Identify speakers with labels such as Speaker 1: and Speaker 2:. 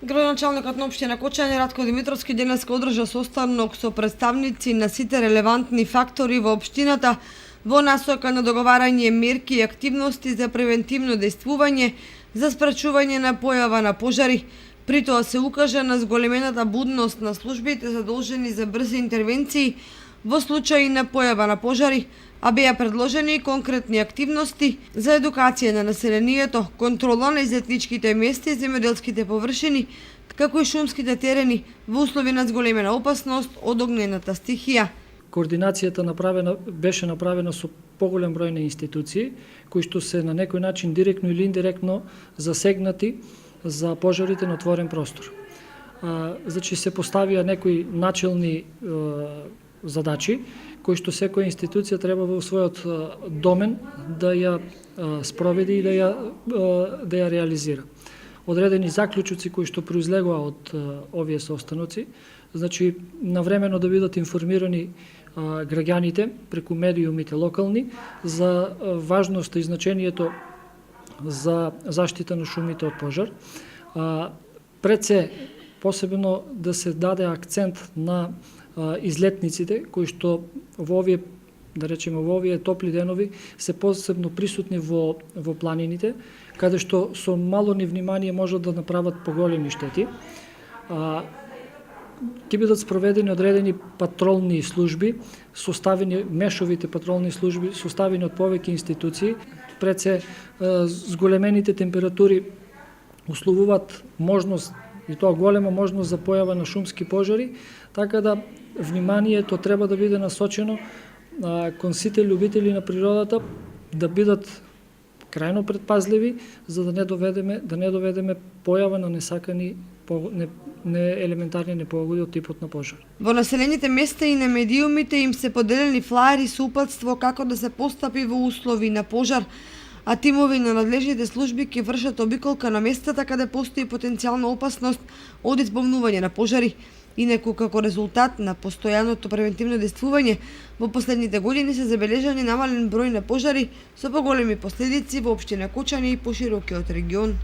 Speaker 1: Градоначалникот на општина Кочање Радко Димитровски денеска одржа состанок со представници на сите релевантни фактори во општината во насока на договарање мерки и активности за превентивно дејствување за спречување на појава на пожари. При тоа се укажа на зголемената будност на службите задолжени за брзи интервенции во случаи на појава на пожари, а беа предложени и конкретни активности за едукација на населението, контрола на излетничките места и земјоделските површини, како и шумските терени во услови на зголемена опасност од огнената стихија.
Speaker 2: Координацијата беше направена со поголем број на институции, кои што се на некој начин директно или индиректно засегнати за пожарите на отворен простор. Значи се поставија некои начелни задачи, кои што секоја институција треба во својот домен да ја спроведи и да ја реализира. Одредени заклучоци кои што произлегоа од овие состаноци, значи навремено да бидат информирани граѓаните преку медиумите локални за важноста и значењето за заштита на шумите од пожар. Пред се посебно да се даде акцент на излетниците кои што во овие, да речеме, во овие топли денови се посебно присутни во планините, каде што со мало невнимание можат да направат поголеми штети. Ќе бидат спроведени одредени патролни служби, составени мешовите патролни служби, составени од повеќе институции. Пред се зголемените температури условуваат можност, и тоа голема можност за појава на шумски пожари, така да вниманието треба да биде насочено кон сите љубители на природата да бидат крајно предпазливи за да не доведеме појава на несакани елементарни непогоди од типот на пожар.
Speaker 1: Во населените места и на медиумите им се поделени флаери со упатство како да се постапи во услови на пожар, а тимови на надлежните служби ќе вршат обиколка на местата каде постои потенцијална опасност од избавнување на пожари. Инаку како резултат на постојаното превентивно дејствување, во последните години се забележани намален број на пожари со поголеми последици во општина Кочање и поширокиот регион.